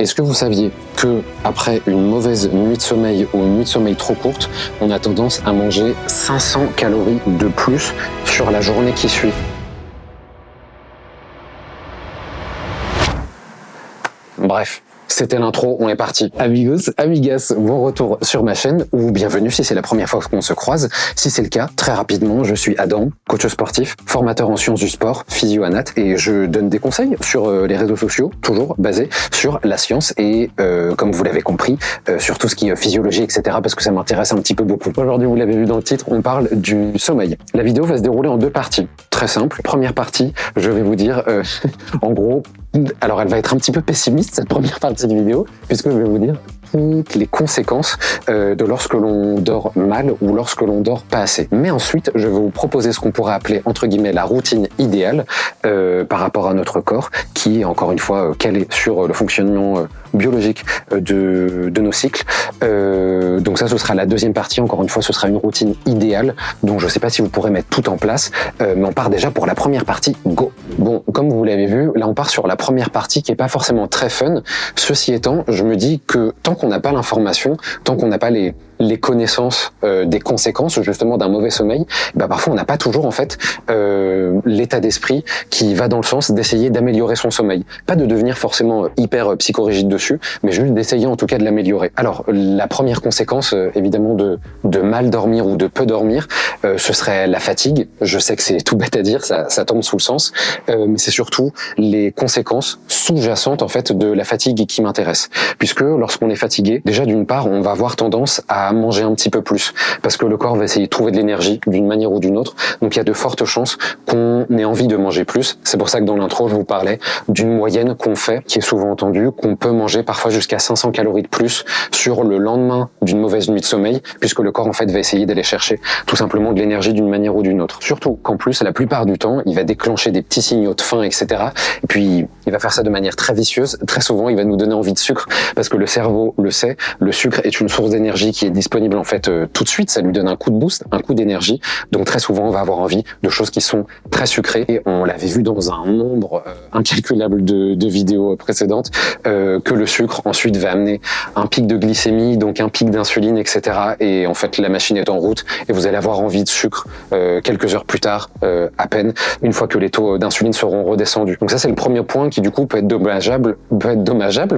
Est-ce que vous saviez que après une mauvaise nuit de sommeil ou une nuit de sommeil trop courte, on a tendance à manger 500 calories de plus sur la journée qui suit? Bref. C'était l'intro, on est parti. Amigos, amigas, bon retour sur ma chaîne, ou bienvenue si c'est la première fois qu'on se croise. Si c'est le cas, très rapidement, je suis Adam, coach sportif, formateur en sciences du sport, physio-anat, et je donne des conseils sur les réseaux sociaux, toujours basés sur la science et, comme vous l'avez compris, sur tout ce qui est physiologie, etc., parce que ça m'intéresse un petit peu beaucoup. Aujourd'hui, vous l'avez vu dans le titre, on parle du sommeil. La vidéo va se dérouler en deux parties. Très simple. Première partie, je vais vous dire, en gros, alors elle va être un petit peu pessimiste, cette première partie de vidéo, puisque je vais vous dire toutes les conséquences de lorsque l'on dort mal ou lorsque l'on dort pas assez. Mais ensuite, je vais vous proposer ce qu'on pourrait appeler, entre guillemets, la routine idéale par rapport à notre corps, qui est encore une fois calé sur le fonctionnement biologique de nos cycles. Donc ça, ce sera la deuxième partie. Encore une fois, ce sera une routine idéale, donc je ne sais pas si vous pourrez mettre tout en place, mais on part déjà pour la première partie. Go! Bon, comme vous l'avez vu, là on part sur la première partie qui est pas forcément très fun. Ceci étant, je me dis que tant qu'on n'a pas l'information, tant qu'on n'a pas les connaissances des conséquences justement d'un mauvais sommeil, bah parfois on n'a pas toujours en fait l'état d'esprit qui va dans le sens d'essayer d'améliorer son sommeil. Pas de devenir forcément hyper psychorigide dessus, mais juste d'essayer en tout cas de l'améliorer. Alors la première conséquence évidemment de mal dormir ou de peu dormir, ce serait la fatigue. Je sais que c'est tout bête à dire, ça tombe sous le sens, mais c'est surtout les conséquences sous-jacentes en fait de la fatigue qui m'intéresse. Puisque lorsqu'on est fatigué, déjà d'une part on va avoir tendance à manger un petit peu plus, parce que le corps va essayer de trouver de l'énergie d'une manière ou d'une autre, donc il y a de fortes chances qu'on ait envie de manger plus. C'est pour ça que dans l'intro je vous parlais d'une moyenne qu'on fait, qui est souvent entendue, qu'on peut manger parfois jusqu'à 500 calories de plus sur le lendemain d'une mauvaise nuit de sommeil, puisque le corps en fait va essayer d'aller chercher tout simplement de l'énergie d'une manière ou d'une autre. Surtout qu'en plus la plupart du temps il va déclencher des petits signaux de faim, etc. Et puis il va faire ça de manière très vicieuse. Très souvent il va nous donner envie de sucre, parce que le cerveau le sait, le sucre est une source d'énergie qui est disponible en fait tout de suite, ça lui donne un coup de boost, un coup d'énergie, donc très souvent on va avoir envie de choses qui sont très sucrées, et on l'avait vu dans un nombre incalculable de vidéos précédentes, que le sucre ensuite va amener un pic de glycémie, donc un pic d'insuline, etc., et en fait la machine est en route et vous allez avoir envie de sucre quelques heures plus tard, à peine, une fois que les taux d'insuline seront redescendus. Donc ça c'est le premier point qui du coup peut être dommageable,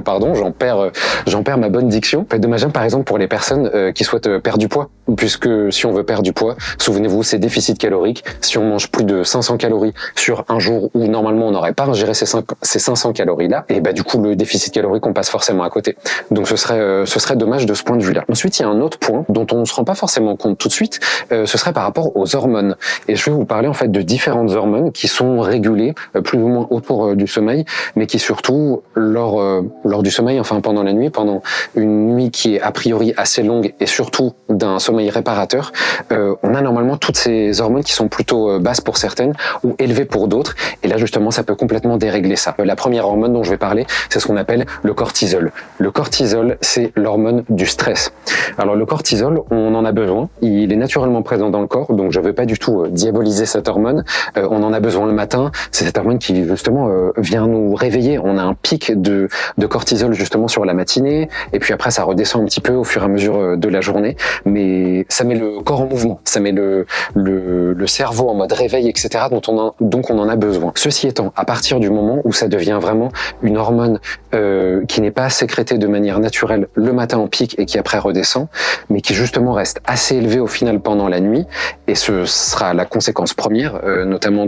pardon, j'en perds ma bonne diction, peut être dommageable par exemple pour les personnes qui souhaitent perdre du poids, puisque si on veut perdre du poids, souvenez-vous, c'est déficit calorique. Si on mange plus de 500 calories sur un jour où normalement on n'aurait pas ingéré ces 500 calories là, et bah du coup le déficit calorique on passe forcément à côté. Donc ce serait dommage de ce point de vue là. Ensuite il y a un autre point dont on ne se rend pas forcément compte tout de suite, ce serait par rapport aux hormones. Et je vais vous parler en fait de différentes hormones qui sont régulées plus ou moins autour du sommeil, mais qui surtout lors du sommeil, enfin pendant la nuit, pendant une nuit qui est a priori assez longue et surtout d'un sommeil réparateur, on a normalement toutes ces hormones qui sont plutôt basses pour certaines ou élevées pour d'autres, et là justement ça peut complètement dérégler ça. La première hormone dont je vais parler, c'est ce qu'on appelle le cortisol. Le cortisol, c'est l'hormone du stress. Alors le cortisol, on en a besoin, il est naturellement présent dans le corps, donc je ne veux pas du tout diaboliser cette hormone, on en a besoin le matin, c'est cette hormone qui justement vient nous réveiller. On a un pic de cortisol justement sur la matinée, et puis après ça redescend un petit peu au fur et à mesure de la journée, mais ça met le corps en mouvement, ça met le cerveau en mode réveil, etc., donc on en a besoin. Ceci étant, à partir du moment où ça devient vraiment une hormone qui n'est pas sécrétée de manière naturelle le matin en pic et qui après redescend, mais qui justement reste assez élevée au final pendant la nuit, et ce sera la conséquence première, notamment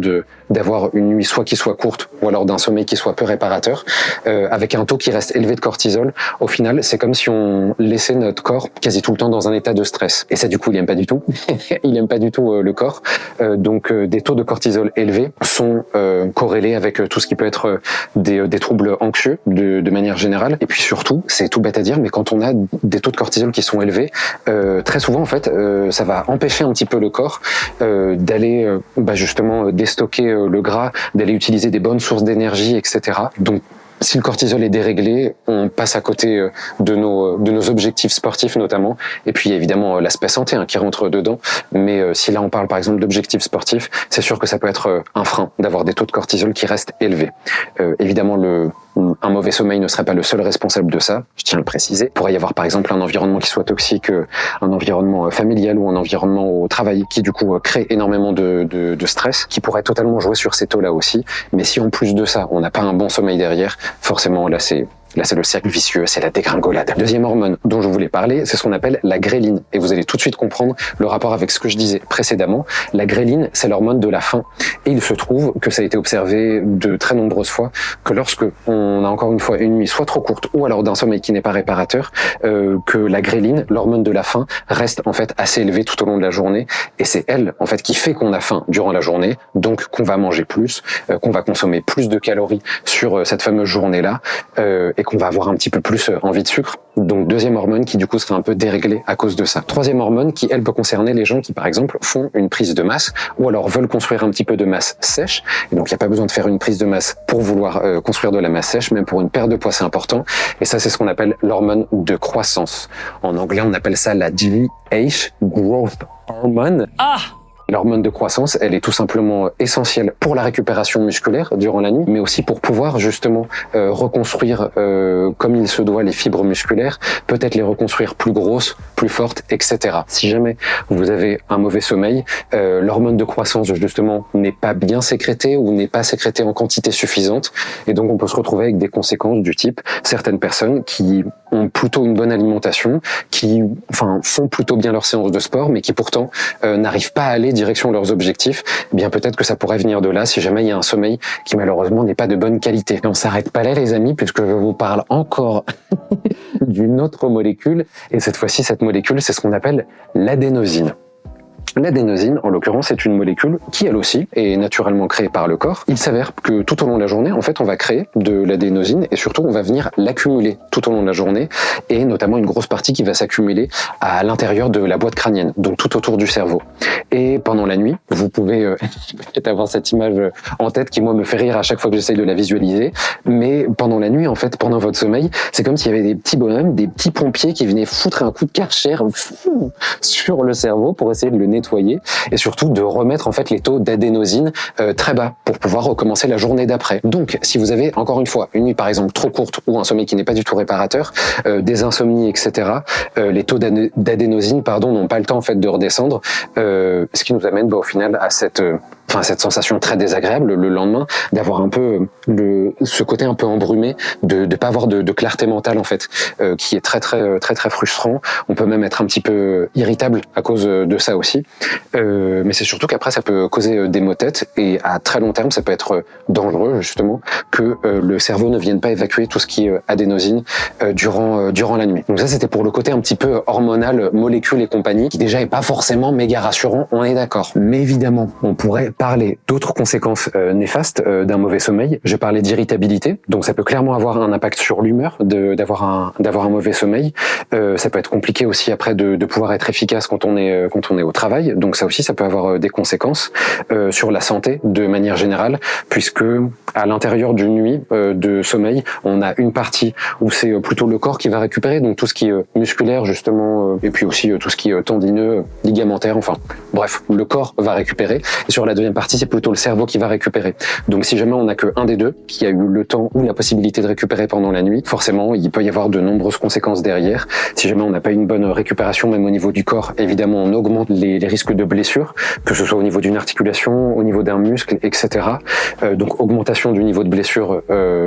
d'avoir une nuit soit qui soit courte ou alors d'un sommeil qui soit peu réparateur, avec un taux qui reste élevé de cortisol. Au final, c'est comme si on laissait notre corps quasi tout le temps dans un état de stress. Et ça, du coup, il aime pas du tout. Il aime pas du tout le corps. Donc, des taux de cortisol élevés sont corrélés avec tout ce qui peut être des troubles anxieux de manière générale. Et puis surtout, c'est tout bête à dire, mais quand on a des taux de cortisol qui sont élevés, très souvent, en fait, ça va empêcher un petit peu le corps d'aller justement déstocker le gras, d'aller utiliser des bonnes sources d'énergie, etc. Donc, si le cortisol est déréglé, on passe à côté de nos objectifs sportifs notamment, et puis évidemment l'aspect santé qui rentre dedans, mais si là on parle par exemple d'objectifs sportifs, c'est sûr que ça peut être un frein d'avoir des taux de cortisol qui restent élevés. Évidemment un mauvais sommeil ne serait pas le seul responsable de ça, je tiens à le préciser. Il pourrait y avoir par exemple un environnement qui soit toxique, un environnement familial ou un environnement au travail qui du coup crée énormément de stress, qui pourrait totalement jouer sur ces taux-là aussi. Mais si en plus de ça, on n'a pas un bon sommeil derrière, forcément là c'est le cercle vicieux, c'est la dégringolade. Deuxième hormone dont je voulais parler, c'est ce qu'on appelle la gréline. Et vous allez tout de suite comprendre le rapport avec ce que je disais précédemment. La gréline, c'est l'hormone de la faim. Et il se trouve que ça a été observé de très nombreuses fois que lorsque on a encore une fois une nuit soit trop courte ou alors d'un sommeil qui n'est pas réparateur, que la gréline, l'hormone de la faim, reste en fait assez élevée tout au long de la journée. Et c'est elle, en fait, qui fait qu'on a faim durant la journée, donc qu'on va manger plus, qu'on va consommer plus de calories sur cette fameuse journée-là, et qu'on va avoir un petit peu plus envie de sucre. Donc deuxième hormone qui du coup serait un peu déréglée à cause de ça. Troisième hormone qui elle peut concerner les gens qui par exemple font une prise de masse ou alors veulent construire un petit peu de masse sèche. Et donc il n'y a pas besoin de faire une prise de masse pour vouloir construire de la masse sèche, même pour une perte de poids c'est important. Et ça c'est ce qu'on appelle l'hormone de croissance. En anglais on appelle ça la GH, Growth Hormone. L'hormone de croissance, elle est tout simplement essentielle pour la récupération musculaire durant la nuit, mais aussi pour pouvoir justement reconstruire comme il se doit les fibres musculaires, peut-être les reconstruire plus grosses, plus fortes, etc. Si jamais vous avez un mauvais sommeil, l'hormone de croissance justement n'est pas bien sécrétée ou n'est pas sécrétée en quantité suffisante, et donc on peut se retrouver avec des conséquences du type certaines personnes qui ont plutôt une bonne alimentation, qui font plutôt bien leur séance de sport, mais qui pourtant n'arrivent pas à aller direction leurs objectifs. Eh bien peut-être que ça pourrait venir de là si jamais il y a un sommeil qui malheureusement n'est pas de bonne qualité. Et on s'arrête pas là les amis, puisque je vous parle encore d'une autre molécule, et cette fois-ci cette molécule c'est ce qu'on appelle l'adénosine. L'adénosine, en l'occurrence, c'est une molécule qui, elle aussi, est naturellement créée par le corps. Il s'avère que tout au long de la journée, en fait, on va créer de l'adénosine et surtout, on va venir l'accumuler tout au long de la journée et notamment une grosse partie qui va s'accumuler à l'intérieur de la boîte crânienne, donc tout autour du cerveau. Et pendant la nuit, vous pouvez peut-être avoir cette image en tête qui, moi, me fait rire à chaque fois que j'essaye de la visualiser, mais pendant la nuit, en fait, pendant votre sommeil, c'est comme s'il y avait des petits bonhommes, des petits pompiers qui venaient foutre un coup de Karcher sur le cerveau pour essayer de le nettoyer et surtout de remettre en fait les taux d'adénosine très bas pour pouvoir recommencer la journée d'après. Donc si vous avez encore une fois une nuit par exemple trop courte ou un sommeil qui n'est pas du tout réparateur, des insomnies etc., les taux d'adénosine n'ont pas le temps en fait de redescendre, ce qui nous amène au final à cette sensation très désagréable le lendemain, d'avoir un peu ce côté un peu embrumé, de pas avoir de clarté mentale en fait, qui est très frustrant. On peut même être un petit peu irritable à cause de ça aussi, mais c'est surtout qu'après ça peut causer des maux de tête et à très long terme ça peut être dangereux justement que le cerveau ne vienne pas évacuer tout ce qui est adénosine durant la nuit. Donc ça c'était pour le côté un petit peu hormonal, molécules et compagnie, qui déjà est pas forcément méga rassurant, on est d'accord. Mais évidemment on pourrait parler d'autres conséquences néfastes d'un mauvais sommeil. Je parlais d'irritabilité, donc ça peut clairement avoir un impact sur l'humeur d'avoir un mauvais sommeil. Ça peut être compliqué aussi après de pouvoir être efficace quand on est au travail, donc ça aussi ça peut avoir des conséquences sur la santé de manière générale, puisque à l'intérieur d'une nuit de sommeil, on a une partie où c'est plutôt le corps qui va récupérer, donc tout ce qui est musculaire justement, et puis aussi tout ce qui est tendineux, ligamentaire, enfin bref, le corps va récupérer, et sur la deuxième partie c'est plutôt le cerveau qui va récupérer. Donc si jamais on n'a que un des deux qui a eu le temps ou la possibilité de récupérer pendant la nuit, forcément il peut y avoir de nombreuses conséquences derrière. Si jamais on n'a pas une bonne récupération même au niveau du corps, évidemment on augmente les risques de blessures, que ce soit au niveau d'une articulation, au niveau d'un muscle, etc. Donc augmentation du niveau de blessure,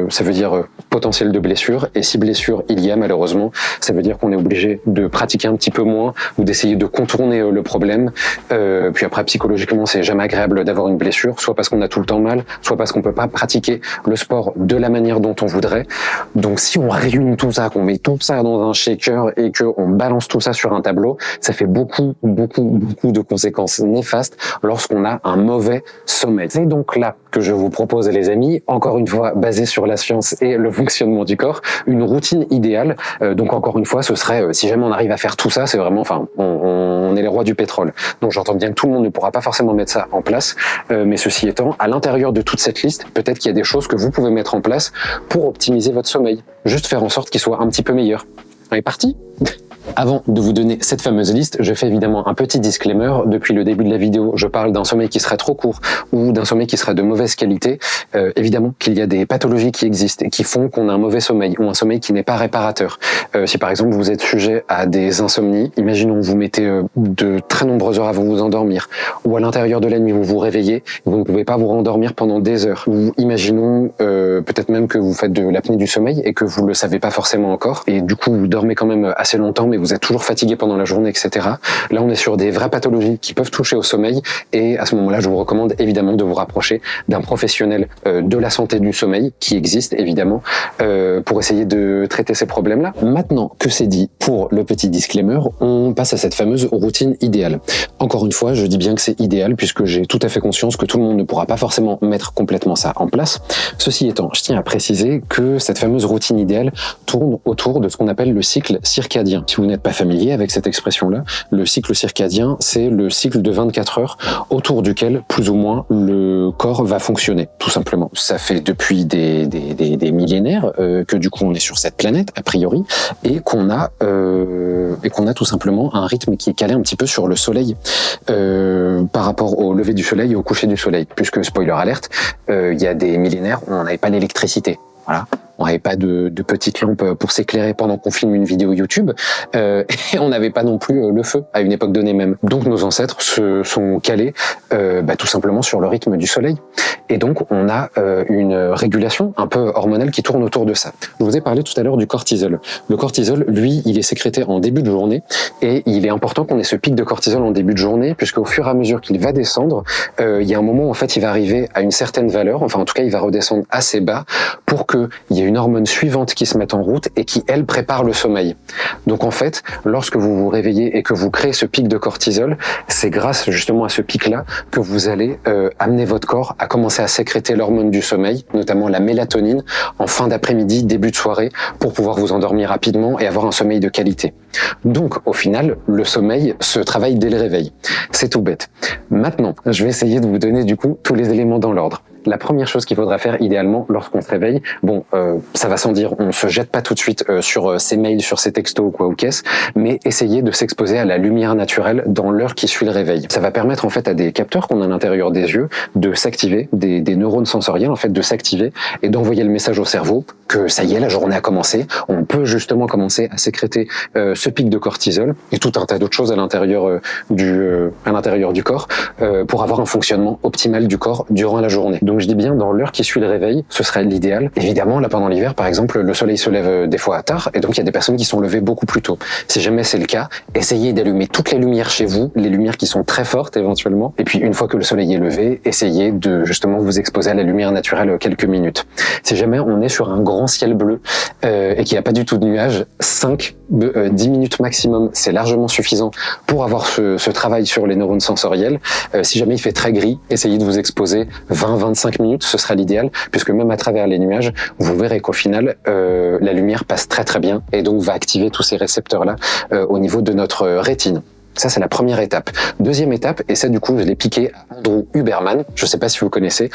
ça veut dire potentiel de blessure, et si blessure il y a malheureusement, ça veut dire qu'on est obligé de pratiquer un petit peu moins ou d'essayer de contourner le problème. Puis après psychologiquement c'est jamais agréable d'avoir une blessure, soit parce qu'on a tout le temps mal, soit parce qu'on peut pas pratiquer le sport de la manière dont on voudrait. Donc si on réunit tout ça, qu'on met tout ça dans un shaker et qu'on balance tout ça sur un tableau, ça fait beaucoup de conséquences néfastes lorsqu'on a un mauvais sommeil. C'est donc là que je vous propose les amis, encore une fois basé sur la science et le fonctionnement du corps, une routine idéale. Donc encore une fois ce serait, si jamais on arrive à faire tout ça, c'est vraiment, on est les rois du pétrole. Donc j'entends bien que tout le monde ne pourra pas forcément mettre ça en place, mais ceci étant, à l'intérieur de toute cette liste, peut-être qu'il y a des choses que vous pouvez mettre en place pour optimiser votre sommeil. Juste faire en sorte qu'il soit un petit peu meilleur. On est parti ? Avant de vous donner cette fameuse liste, je fais évidemment un petit disclaimer. Depuis le début de la vidéo, je parle d'un sommeil qui serait trop court ou d'un sommeil qui serait de mauvaise qualité. Évidemment qu'il y a des pathologies qui existent et qui font qu'on a un mauvais sommeil ou un sommeil qui n'est pas réparateur. Si par exemple vous êtes sujet à des insomnies, imaginons que vous mettez de très nombreuses heures avant de vous endormir, ou à l'intérieur de la nuit vous vous réveillez, vous ne pouvez pas vous rendormir pendant des heures, ou imaginons peut-être même que vous faites de l'apnée du sommeil et que vous le savez pas forcément encore, et du coup vous dormez quand même assez longtemps mais vous êtes toujours fatigué pendant la journée, etc. Là on est sur des vraies pathologies qui peuvent toucher au sommeil, et à ce moment-là je vous recommande évidemment de vous rapprocher d'un professionnel de la santé du sommeil qui existe évidemment pour essayer de traiter ces problèmes-là. Maintenant que c'est dit pour le petit disclaimer, on passe à cette fameuse routine idéale. Encore une fois, je dis bien que c'est idéal puisque j'ai tout à fait conscience que tout le monde ne pourra pas forcément mettre complètement ça en place. Ceci étant, je tiens à préciser que cette fameuse routine idéale tourne autour de ce qu'on appelle le cycle circadien. Si vous n'êtes pas familier avec cette expression-là, le cycle circadien, c'est le cycle de 24 heures autour duquel, plus ou moins, le corps va fonctionner, tout simplement. Ça fait depuis des millénaires que du coup on est sur cette planète, a priori, et qu'on a tout simplement un rythme qui est calé un petit peu sur le soleil par rapport au lever du soleil et au coucher du soleil, puisque, spoiler alerte, il y a des millénaires où on n'avait pas l'électricité. Voilà. On n'avait pas de petites lampes pour s'éclairer pendant qu'on filme une vidéo YouTube, et on n'avait pas non plus le feu à une époque donnée même. Donc nos ancêtres se sont calés tout simplement sur le rythme du soleil. Et donc on a une régulation un peu hormonale qui tourne autour de ça. Je vous ai parlé tout à l'heure du cortisol. Le cortisol, lui, il est sécrété en début de journée, et il est important qu'on ait ce pic de cortisol en début de journée, puisque au fur et à mesure qu'il va descendre, il y a un moment où en fait il va arriver à une certaine valeur, enfin en tout cas il va redescendre assez bas pour qu'il y ait une hormone suivante qui se mette en route et qui, elle, prépare le sommeil. Donc en fait, lorsque vous vous réveillez et que vous créez ce pic de cortisol, c'est grâce justement à ce pic-là que vous allez amener votre corps à commencer à sécréter l'hormone du sommeil, notamment la mélatonine, en fin d'après-midi, début de soirée, pour pouvoir vous endormir rapidement et avoir un sommeil de qualité. Donc au final, le sommeil se travaille dès le réveil. C'est tout bête. Maintenant, je vais essayer de vous donner du coup tous les éléments dans l'ordre. La première chose qu'il faudra faire idéalement lorsqu'on se réveille, ça va sans dire, on se jette pas tout de suite sur ses mails, sur ses textos ou quoi ou qu'est-ce, mais essayer de s'exposer à la lumière naturelle dans l'heure qui suit le réveil. Ça va permettre en fait à des capteurs qu'on a à l'intérieur des yeux de s'activer, des neurones sensoriels en fait de s'activer et d'envoyer le message au cerveau que ça y est, la journée a commencé, on peut justement commencer à sécréter ce pic de cortisol et tout un tas d'autres choses à l'intérieur du corps pour avoir un fonctionnement optimal du corps durant la journée. Donc je dis bien dans l'heure qui suit le réveil, ce serait l'idéal. Évidemment, là pendant l'hiver, par exemple, le soleil se lève des fois tard et donc il y a des personnes qui sont levées beaucoup plus tôt. Si jamais c'est le cas, essayez d'allumer toutes les lumières chez vous, les lumières qui sont très fortes éventuellement. Et puis une fois que le soleil est levé, essayez de justement vous exposer à la lumière naturelle quelques minutes. Si jamais on est sur un grand ciel bleu et qu'il n'y a pas du tout de nuages, 10 minutes maximum, c'est largement suffisant pour avoir ce travail sur les neurones sensoriels. Si jamais il fait très gris, essayez de vous exposer 20-25 minutes, ce sera l'idéal, puisque même à travers les nuages, vous verrez qu'au final, la lumière passe très très bien et donc va activer tous ces récepteurs-là au niveau de notre rétine. Ça, c'est la première étape. Deuxième étape, et ça, du coup, je l'ai piqué à Andrew Huberman. Je ne sais pas si vous connaissez.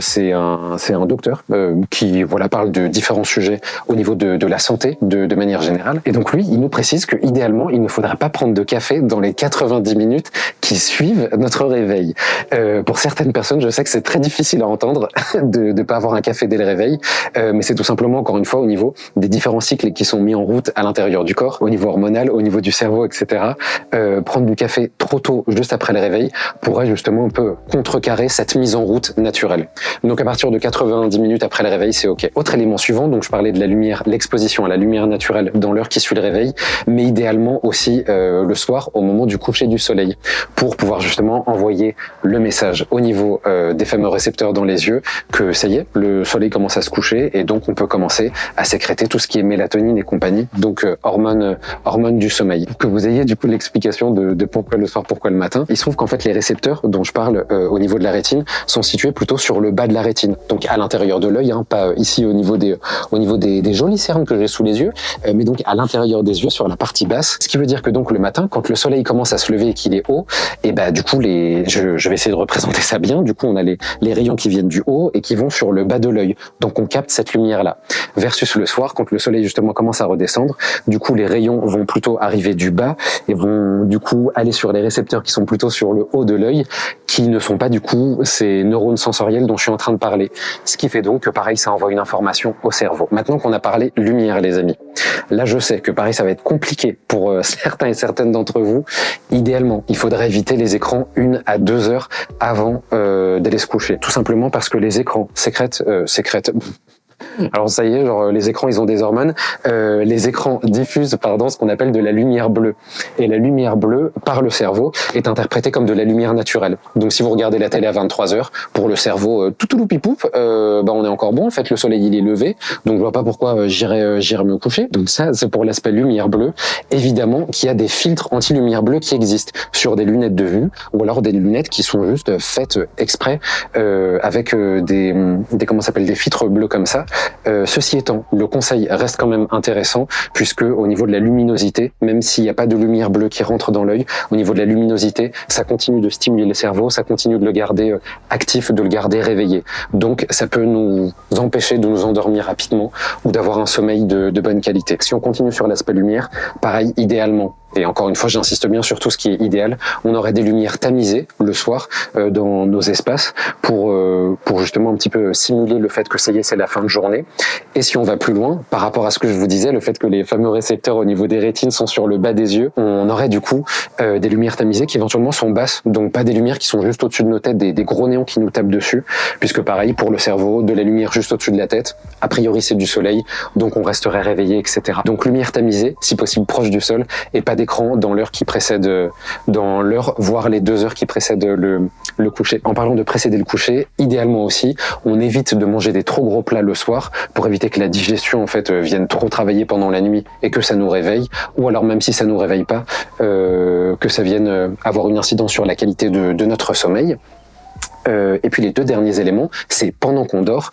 C'est un docteur qui parle de différents sujets au niveau de la santé de manière générale. Et donc, lui, il nous précise que idéalement, il ne faudra pas prendre de café dans les 90 minutes qui suivent notre réveil. Pour certaines personnes, je sais que c'est très difficile à entendre de pas avoir un café dès le réveil, mais c'est tout simplement, encore une fois, au niveau des différents cycles qui sont mis en route à l'intérieur du corps, au niveau hormonal, au niveau du cerveau, etc. Prendre du café trop tôt, juste après le réveil, pourrait justement un peu contrecarrer cette mise en route naturelle. Donc à partir de 90 minutes après le réveil, c'est ok. Autre élément suivant, donc je parlais de la lumière, l'exposition à la lumière naturelle dans l'heure qui suit le réveil, mais idéalement aussi le soir, au moment du coucher du soleil, pour pouvoir justement envoyer le message au niveau des fameux récepteurs dans les yeux que ça y est, le soleil commence à se coucher et donc on peut commencer à sécréter tout ce qui est mélatonine et compagnie, donc hormones du sommeil. Pour que vous ayez du coup l'explication explication de pourquoi le soir, pourquoi le matin. Il se trouve qu'en fait les récepteurs dont je parle au niveau de la rétine sont situés plutôt sur le bas de la rétine, donc à l'intérieur de l'œil, pas ici au niveau des jolies cernes que j'ai sous les yeux, mais donc à l'intérieur des yeux sur la partie basse. Ce qui veut dire que donc le matin, quand le soleil commence à se lever et qu'il est haut, et du coup je vais essayer de représenter ça bien. Du coup on a les rayons qui viennent du haut et qui vont sur le bas de l'œil, donc on capte cette lumière là. Versus le soir, quand le soleil justement commence à redescendre, du coup les rayons vont plutôt arriver du bas et vont du coup aller sur les récepteurs qui sont plutôt sur le haut de l'œil, qui ne sont pas du coup ces neurones sensoriels dont je suis en train de parler. Ce qui fait donc que pareil, ça envoie une information au cerveau. Maintenant qu'on a parlé lumière, les amis, là je sais que pareil, ça va être compliqué pour certains et certaines d'entre vous. Idéalement, il faudrait éviter les écrans 1 à 2 heures avant d'aller se coucher. Tout simplement parce que les écrans sécrètent alors ça y est, genre les écrans ils ont des hormones. Les écrans diffusent ce qu'on appelle de la lumière bleue. Et la lumière bleue par le cerveau est interprétée comme de la lumière naturelle. Donc si vous regardez la télé à 23h, pour le cerveau toutoulou-pipoup, on est encore bon. En fait le soleil il est levé, donc je vois pas pourquoi j'irai me coucher. Donc ça c'est pour l'aspect lumière bleue. Évidemment qu'il y a des filtres anti-lumière bleue qui existent sur des lunettes de vue ou alors des lunettes qui sont juste faites exprès avec des filtres bleus comme ça. Ceci étant, le conseil reste quand même intéressant puisque au niveau de la luminosité, même s'il n'y a pas de lumière bleue qui rentre dans l'œil, au niveau de la luminosité, ça continue de stimuler le cerveau, ça continue de le garder actif, de le garder réveillé. Donc ça peut nous empêcher de nous endormir rapidement ou d'avoir un sommeil de bonne qualité. Si on continue sur l'aspect lumière, pareil, idéalement, et encore une fois j'insiste bien sur tout ce qui est idéal, on aurait des lumières tamisées le soir dans nos espaces pour justement un petit peu simuler le fait que ça y est, c'est la fin de journée. Et si on va plus loin, par rapport à ce que je vous disais, le fait que les fameux récepteurs au niveau des rétines sont sur le bas des yeux, on aurait du coup des lumières tamisées qui éventuellement sont basses, donc pas des lumières qui sont juste au-dessus de nos têtes, des gros néons qui nous tapent dessus, puisque pareil pour le cerveau, de la lumière juste au-dessus de la tête, a priori c'est du soleil, donc on resterait réveillé, etc. Donc lumière tamisée, si possible proche du sol, et pas d'écran dans l'heure qui précède, voire les 2 heures qui précèdent le coucher. En parlant de précéder le coucher, idéalement aussi, on évite de manger des trop gros plats le soir pour éviter que la digestion en fait vienne trop travailler pendant la nuit et que ça nous réveille, ou alors même si ça nous réveille pas, que ça vienne avoir une incidence sur la qualité de notre sommeil. Et puis les 2 derniers éléments, c'est pendant qu'on dort,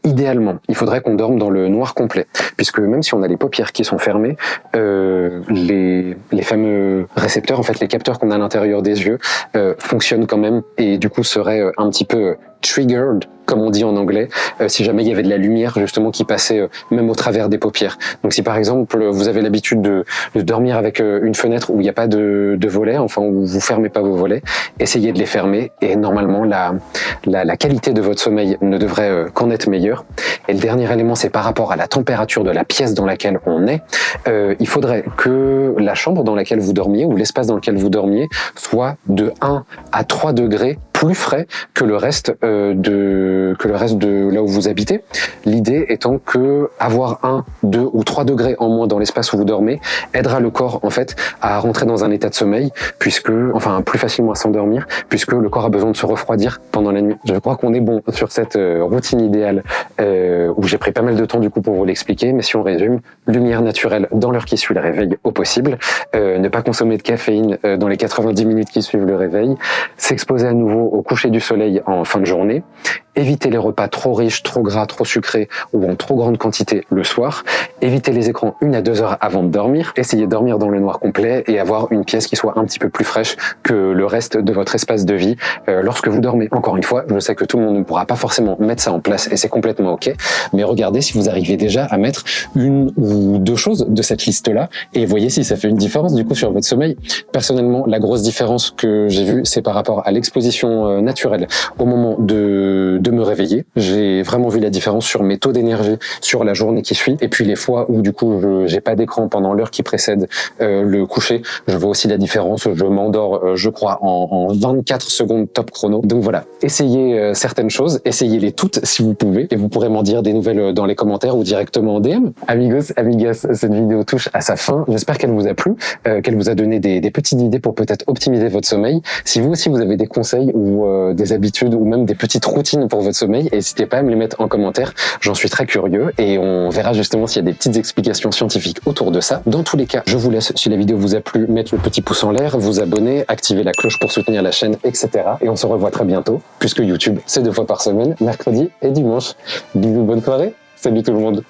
idéalement, il faudrait qu'on dorme dans le noir complet, puisque même si on a les paupières qui sont fermées, les fameux récepteurs, en fait les capteurs qu'on a à l'intérieur des yeux, fonctionnent quand même et du coup seraient un petit peu triggered, comme on dit en anglais, si jamais il y avait de la lumière justement qui passait même au travers des paupières. Donc si par exemple vous avez l'habitude de dormir avec une fenêtre où il n'y a pas de volet, enfin où vous fermez pas vos volets, essayez de les fermer et normalement la qualité de votre sommeil ne devrait qu'en être meilleure. Et le dernier élément, c'est par rapport à la température de la pièce dans laquelle on est. Il faudrait que la chambre dans laquelle vous dormiez ou l'espace dans lequel vous dormiez soit de 1 à 3 degrés plus frais que le reste de là où vous habitez. L'idée étant que avoir 1, 2 ou 3 degrés en moins dans l'espace où vous dormez aidera le corps en fait à rentrer dans un état de sommeil, plus facilement à s'endormir, puisque le corps a besoin de se refroidir pendant la nuit. Je crois qu'on est bon sur cette routine idéale où j'ai pris pas mal de temps du coup pour vous l'expliquer, mais si on résume, lumière naturelle dans l'heure qui suit le réveil au possible, ne pas consommer de caféine dans les 90 minutes qui suivent le réveil, s'exposer à nouveau au coucher du soleil en fin de journée, éviter les repas trop riches, trop gras, trop sucrés ou en trop grande quantité le soir, éviter les écrans 1 à 2 heures avant de dormir, essayer de dormir dans le noir complet et avoir une pièce qui soit un petit peu plus fraîche que le reste de votre espace de vie lorsque vous dormez. Encore une fois, je sais que tout le monde ne pourra pas forcément mettre ça en place et c'est complètement ok, mais regardez si vous arrivez déjà à mettre 1 ou 2 choses de cette liste-là et voyez si ça fait une différence du coup sur votre sommeil. Personnellement, la grosse différence que j'ai vue, c'est par rapport à l'exposition naturelle au moment de me réveiller. J'ai vraiment vu la différence sur mes taux d'énergie sur la journée qui suit. Et puis les fois où du coup j'ai pas d'écran pendant l'heure qui précède le coucher, je vois aussi la différence. Je m'endors, je crois, en 24 secondes top chrono. Donc voilà, essayez certaines choses, essayez-les toutes si vous pouvez, et vous pourrez m'en dire des nouvelles dans les commentaires ou directement en DM. Amigos, amigas, cette vidéo touche à sa fin. J'espère qu'elle vous a plu, qu'elle vous a donné des petites idées pour peut-être optimiser votre sommeil. Si vous aussi vous avez des conseils ou des habitudes ou même des petites routines pour pour votre sommeil. Et n'hésitez pas à me les mettre en commentaire, j'en suis très curieux et on verra justement s'il y a des petites explications scientifiques autour de ça. Dans tous les cas, je vous laisse, si la vidéo vous a plu, mettre le petit pouce en l'air, vous abonner, activer la cloche pour soutenir la chaîne, etc. Et on se revoit très bientôt, puisque YouTube, c'est 2 fois par semaine, mercredi et dimanche. Bisous, bonne soirée, salut tout le monde.